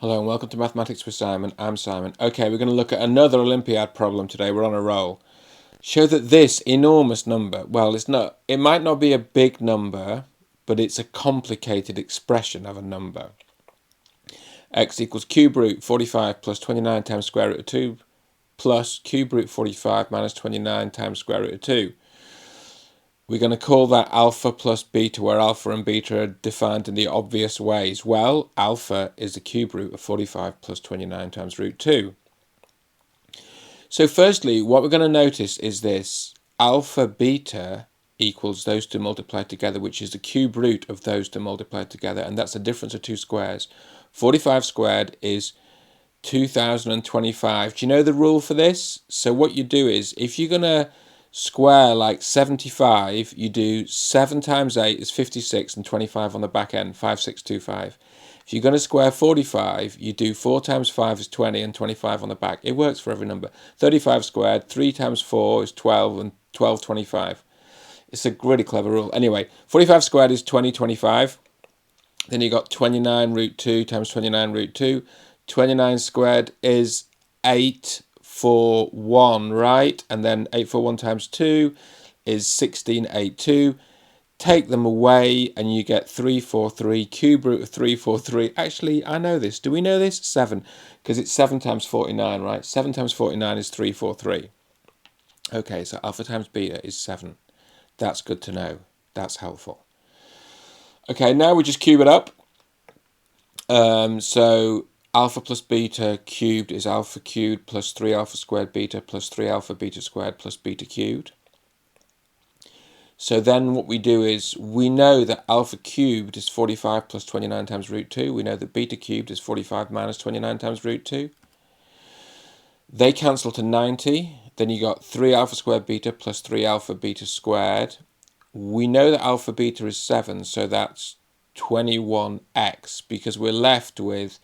Hello and welcome to Mathematics with Simon. I'm Simon. Okay, we're going to look at another Olympiad problem today. We're on a roll. Show that this enormous number, well, it might not be a big number, but it's a complicated expression of a number. X equals cube root 45 plus 29 times square root of 2 plus cube root 45 minus 29 times square root of 2. We're going to call that alpha plus beta, where alpha and beta are defined in the obvious ways. Well, alpha is the cube root of 45 plus 29 times root 2. So firstly, what we're going to notice is this. Alpha beta equals those two multiplied together, which is the cube root of those two multiplied together, and that's the difference of two squares. 45 squared is 2025. Do you know the rule for this? So what you do is, if you're going to square like 75, you do 7 times 8 is 56 and 25 on the back end, 5625. If you're going to square 45, you do 4 times 5 is 20 and 25 on the back. It works for every number. 35 squared, 3 times 4 is 12 and 1225. It's a really clever rule. Anyway, 45 squared is 2025. Then you got 29 root 2 times 29 root 2. 29 squared is 841, right? And then 841 times 2 is 1682. Take them away and you get 343, cube root of 343. Actually, I know this. Do we know this? 7, because it's 7 times 49, right? 7 times 49 is 343. Okay, so alpha times beta is 7. That's good to know. That's helpful. Okay, now we just cube it up. So alpha plus beta cubed is alpha cubed plus 3 alpha squared beta plus 3 alpha beta squared plus beta cubed. So then what we do is, we know that alpha cubed is 45 plus 29 times root 2. We know that beta cubed is 45 minus 29 times root 2. They cancel to 90. Then you got 3 alpha squared beta plus 3 alpha beta squared. We know that alpha beta is 7, so that's 21x, because we're left with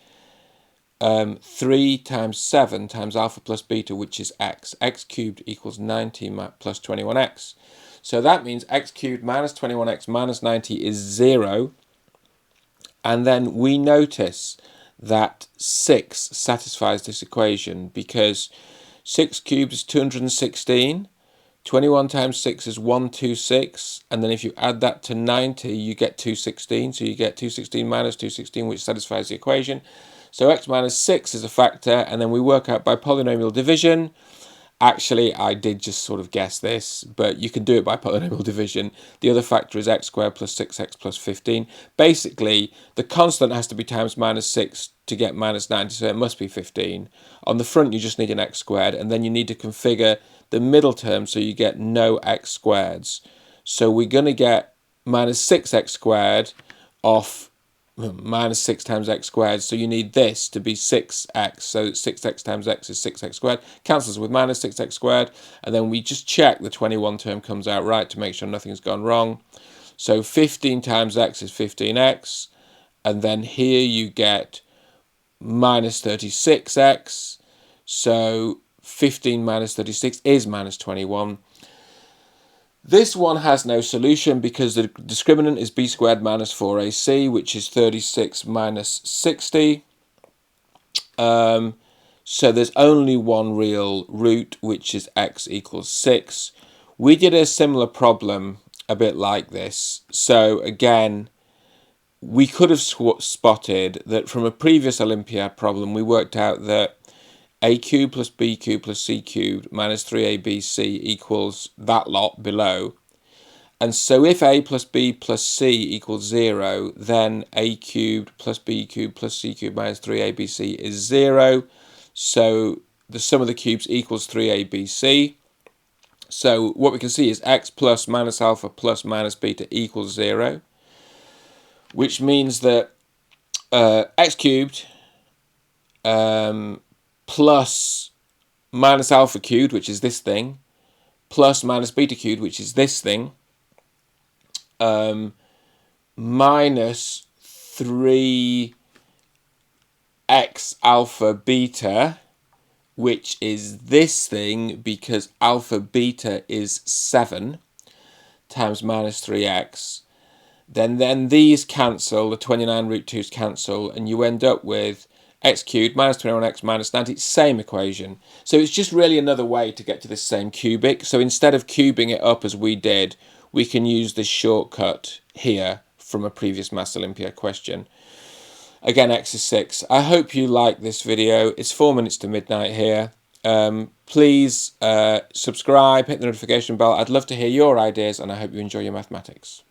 3 times 7 times alpha plus beta, which is x. X cubed equals 90 plus 21x. So that means x cubed minus 21x minus 90 is 0. And then we notice that 6 satisfies this equation, because 6 cubed is 216. 21 times 6 is 126. And then if you add that to 90, you get 216. So you get 216 minus 216, which satisfies the equation. So x minus 6 is a factor. And then we work out by polynomial division. Actually, I did just sort of guess this, but you can do it by polynomial division. The other factor is x squared plus 6x plus 15. Basically, the constant has to be times minus 6 to get minus 90, so it must be 15. On the front, you just need an x squared, and then you need to configure the middle term so you get no x squareds. So we're going to get minus 6x squared off minus 6 times x squared, so you need this to be 6x, so 6x times x is 6x squared, cancels with minus 6x squared, and then we just check the 21 term comes out right to make sure nothing's gone wrong. So 15 times x is 15x, and then here you get minus 36x, so 15 minus 36 is minus 21. This one has no solution because the discriminant is b squared minus 4ac, which is 36 minus 60. So there's only one real root, which is x equals 6. We did a similar problem a bit like this. So again, we could have spotted that from a previous Olympiad problem, we worked out that a cubed plus b cubed plus c cubed minus 3abc equals that lot below. And so if a plus b plus c equals 0, then a cubed plus b cubed plus c cubed minus 3abc is 0. So the sum of the cubes equals 3abc. So what we can see is x plus minus alpha plus minus beta equals 0, which means that x cubed plus minus alpha cubed, which is this thing, plus minus beta cubed, which is this thing, minus 3x alpha beta, which is this thing, because alpha beta is 7, times minus 3x. Then these cancel, the 29 root 2's cancel, and you end up with x cubed minus 21x minus 90, same equation. So it's just really another way to get to this same cubic. So instead of cubing it up as we did, we can use this shortcut here from a previous Maths Olympiad question. Again, x is 6. I hope you like this video. It's 4 minutes to midnight here. Please subscribe, hit the notification bell. I'd love to hear your ideas, and I hope you enjoy your mathematics.